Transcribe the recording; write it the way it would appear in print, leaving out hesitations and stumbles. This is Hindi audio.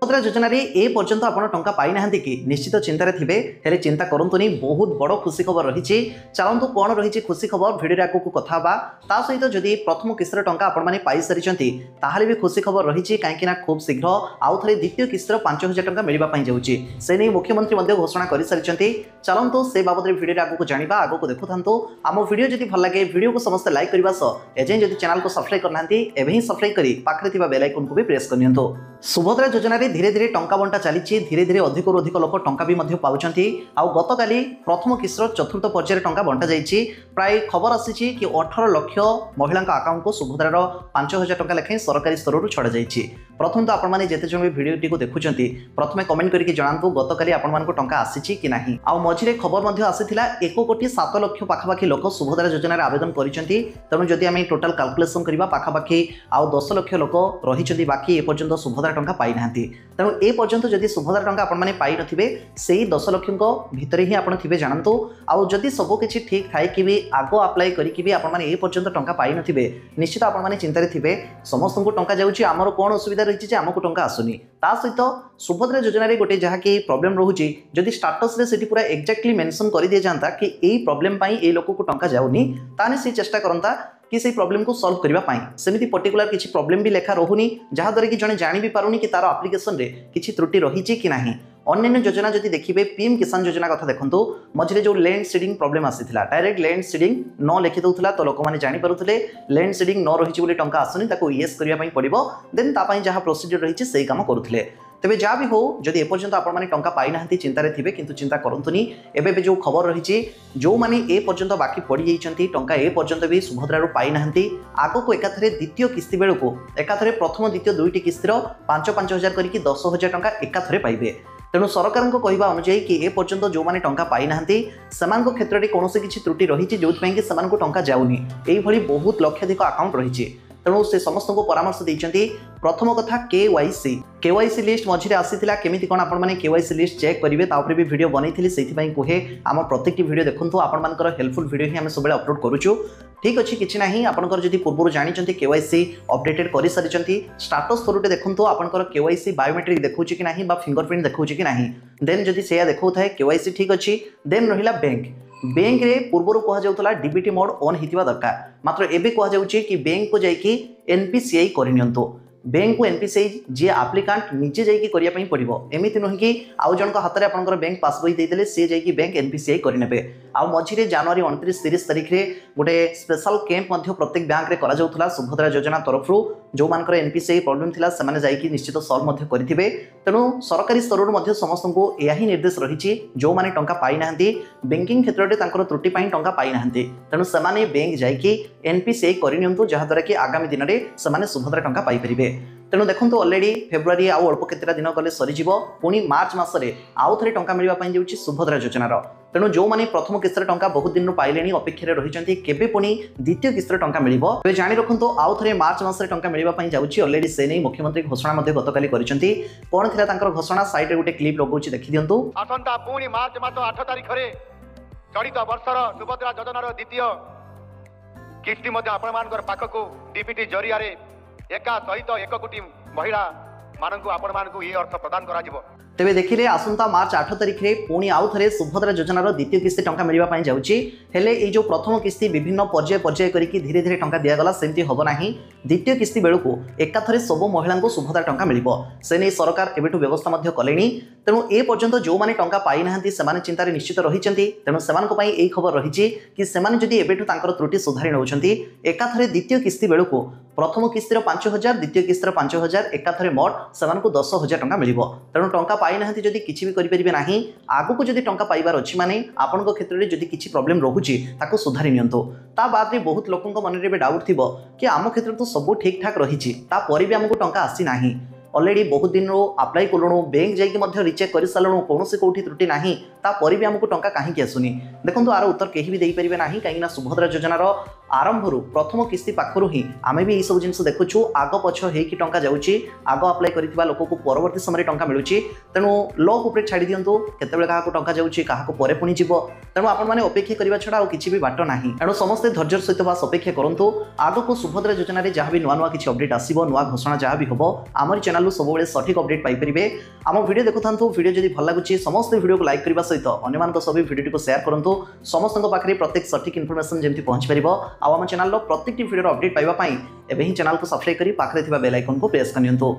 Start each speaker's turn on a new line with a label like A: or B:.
A: सुभद्रा योजना ए पर्यंत आप टंका पाई ना कि निश्चित चिंतार थे हेले चिंता करतुनी बहुत बड़ खुशी खबर रही। चलतु कौन रही खुशी खबर भिडियो आगे को कथा ता सहित जदि प्रथम किस्तर टंका आपण पाई सारी ताहले भी खुशी खबर रही कहीं खूब शीघ्र आउ थे द्वितीय किस्तर 5,000 टंका मिलवाई जाऊँगी से नहीं मुख्यमंत्री घोषणा कर सारी। चलतु से बाबद भिडियो आगे को जाना आगे को देखु था आम भिडियो जदि भल लगे भिडियो को समस्त लाइक करने सह एजें जदि चैनल को सब्सक्राइब करना एवं सब्सक्राइब कर पाखे बेल आइकन को भी प्रेस करनी। सुभद्रा योजना धीरे धीरे टंका बंटा चली धीरे धीरे अधिक अधिक लोक टंका भी पाँच गत काली प्रथम किस्तर चतुर्थ पर्यायर टंका बंटा जाइए प्राय खबर आसी कि 18 लाख महिला अकाउंट को सुभद्रार 5,000 टंका लेखाएं सरकारी स्तर छड़ा जाइए। प्रथम तो आपण मैंने जिते जन भिडियो को देखुं प्रथम कमेंट करके जनातु गत काली आपण टंका आसी कि ना आ मझे खबर आसाला 1,07,00,000 पाखापाखि लोक सुभद्रा योजना आवेदन करते तेणु जदि आम टोटाल कैलकुलेसन करवा पाखापाखि आउ 10 लाख लोक रही बाकी एपर्यंत सुभद्रा टंका पाई ना तेणु ए पर्यंत जदि सुभद्रा टंका आपण मैंने पाई नथिबे सेही 10 लाख भितर ही आपण थिबे जानतु आउ जदि सब किछि ठीक थाए कि भी आगो अप्लाई करिकि भी आपण मैंने ए पर्यंत टंका पाई नथिबे निश्चित आपण मैंने चिंता रे थिबे समस्त को टंका जाउछि आमर कोन असुविधा रहिछि जे हमको टंका आसुनी ता सहित सुभद्रा योजना रे गोटे जहा कि प्रॉब्लम रहुछि जदि स्टेटस रे सेठी पूरा एक्जेक्टली मेंशन करि दे जानता कि एई प्रॉब्लम पई ए लोक को टंका जाउनी ताने से चेष्टा करंता कि से प्रॉब्लम को सॉल्व करने सेमती पर्टिकुलर किसी प्रॉब्लम भी लेखा रोनी जहाँद्वारा कि जड़े जानी भी पारुनी कि तार एप्लिकेशन रे किसी त्रुटि रही कि ना। अन्य योजना जदि देखिए पीएम किसान योजना कथा देखो मझे जो लैंड सीडिंग प्रॉब्लम आसीथिला डायरेक्ट लैंड सीडिंग न लिखि दउथला तो लोक माने जानि पारुथले लैंड सीडिंग न रही बोली टंका आसुनी ताको येस करिया पई पड़िबो देन ता पई जहाँ प्रोसीजर रही सेही काम करुथले। तेबे जहाँ भी हो जदि एपर्यंत आपण माने टंका पाई ना चिंतार थे किंतु चिंता करतुनी एबे जो खबर रही जो माने ए पर्यंत बाकी पड़ जाइछंती टंका ए पर्यंत भी सुभद्रा पाई ना आगो को एकाथरे द्वितीय किस्ती बेलू को एकाथरे प्रथम द्वितीय दुईटी किस्तिर 5,000 करके 10,000 टंका एकाथरे पाइबे। तेणु सरकार कहवा अनुଯାयी कि ए पर्यंत जो माने टंका पाई ना क्षेत्र में कौन किसी त्रुटि रही जो टंका जाऊनी यही बहुत लक्षाधिक अकाउंट रही तेणु से समस्त को परामर्श देते। प्रथम कथा केवाईसी लिस्ट मझे आसीला केमिति कोन आपण माने केवाईसी लिस्ट चेक करेंगे तापर भी वीडियो बनई से कहे आम प्रत्येक वीडियो देखु आपर हेल्पफुल वीडियो ही आम सब अपलोड करूँ ठीक अच्छे किसी ना आपंकर जब पूर्व जानते केवाईसी अपडेटेड कर सारी स्टाटस थ्रुटे देखो आपंकर केवाईसी बायोमेट्रिक देखा कि ना फिंगरप्रिंट देखा कि ना देन जदि से देखा था केवाईसी ठीक अच्छी देन रहा बैंक रे पूर्वर कहुला डीबीटी मोड ऑन होता दरकार मात्र एबे कहुच्छे कि बैंक को जाकि एनपीसीआई करनियंतु बैंक को एनपीसीआई जी एप्लिकांट निजे जाकि करने पड़ो एमती नुह कि आउ जन हाथ में आपंकर बैंक पासबुक देते सी जाकि बैंक एनपीसीआई करने आउ मझे जनवरी 29-30 तारिख में गोटे स्पेशल कैंप प्रत्येक बैंक में करा सुभद्रा योजना तरफ जो मानकर एनपीसीआई प्रॉब्लम थिला सेमाने जाइए निश्चित सॉल्व करेंगे। तेणु सरकारी स्तर समस्त को यह ही निर्देश रही जो माने टंका पाई ना बैंकिंग क्षेत्र में त्रुटि टंका पाई ना तेणु से बैंक जाकि एनपीसीआई करनियंतु जहाँद्वारा कि आगामी दिन में से सुभद्रा टंका पाइपर। तेणु देखो अलरेडी फेब्रुआरी आउ अल्प केतटा दिन गले सरीज पुणी मार्च मसरे आउ थे टंका मिलवाई जाऊँगी सुभद्रा योजनार। तेणु जो मैंने प्रथम किस्तर टंका बहुत दिन पाइले अपेक्षा रही केबे पुणी द्वितीय किस्तर टंका मिल जाणी रखु आउ थे मार्च मसरे टंका मिलवाई जाऊँगी अलरेडी से नहीं मुख्यमंत्री घोषणा गतकाली करछंती कौन थिला तांकर घोषणा साइड रे गोटे क्लिप लगौछि देखि दियंतु।
B: आसंता पुणी मार्च मास 8 तारिख रे चलित वर्षर सुभद्रा योजनार द्वितीय किस्ती मध्ये आपण मानकर पाखकु डीबीटी जरिया रे एका सहित 1 कोटी महिला मानकु आपण मानकु ये अर्थ प्रदान करा जिवो।
A: तेबे देखिले आसंता मार्च 8 तारिख रे पुणी आउ थे सुभद्रा योजनार द्वितीय किस्ती टंका मिलवाई जाऊँगी हेले ये जो प्रथम किस्ती विभिन्न पर्याय पर्याय करके धीरे धीरे टंका दिगला सेमती हम ना द्वितीय किस्ती बेलू को एकाथरे सब महिला को सुभद्रा टंका मिल से नहीं सरकार एबेठू व्यवस्था कले। तेणु ए पर्यंत जो माने टंका पाई ना से चिंतार निश्चित रही तेणु से खबर रही कि जदि एबेठू तांकर त्रुटि सुधारी नौकरी एकाथरे द्वितीय किस्ती बेलू को प्रथम किस्तिर 5,000 द्वितीय किस्तिर 5,000 एकाथरे मोट से 10,000 टंका मिल तेणु टंका पाई ना जदि किसी भी करेंगे ना आगु को जदि टंका पाइबार अच्छी माने आपण क्षेत्र में जदि किसी प्रॉब्लम रोचे ताको सुधारी नियंतु ता बाद में बहुत लोकों मन में डाउट थी कि आम क्षेत्र तो सब ठीक ठाक रही भी आमको टंका आसी ना अलरेडी बहुत दिन अप्लाई कलुणु बैंक जाकि रिचेक कर सारूँ कौन से कौटी त्रुटि ना भी आमको टंका कहीं आसुनी देखो आर उत्तर कहीं भी देपारे ना कहीं सुभद्रा योजनार आरंभरू प्रथम किस्ती पाखरु ही आमे भी सब जिन देखुचु आग पछ होइकी टंका जाउची आग अप्लाई करिथिबा लोक को परवर्ती समय टंका मिलुची तेणु लॉक उपरे छाड़ी दियंतु केतेबेले काहाको टंका जाउची काहाको परे पुणी जीवो तेणु आपण माने अपेक्षा करिबा छडा और किछि भी बाट नाही तेणु समस्त धैर्य सहित बास अपेक्षा करंतु आग को सुभद्रा योजना रे जहां भी नुआ नुआ किछि अपडेट आसीबो नुआ घोषणा जहां भी होबो हमर चैनल लो सबोले सठिक अपडेट पाई परिबे आम वीडियो देखुथांतु वीडियो जदि भल लागुची समस्त वीडियो को लाइक करबा सहित अन्य मान सब वीडियो को शेयर करंतु समस्त पाखरे प्रत्येक सठिक इन्फॉर्मेशन जेमति पहुंच परिबो आ हम चैनल लो प्रत्येक वीडियो अपडेट पाइबा पई एबे ही चैनल को सब्सक्राइब करी पाखरे थिबा बेल आइकन को प्रेस करियंतु।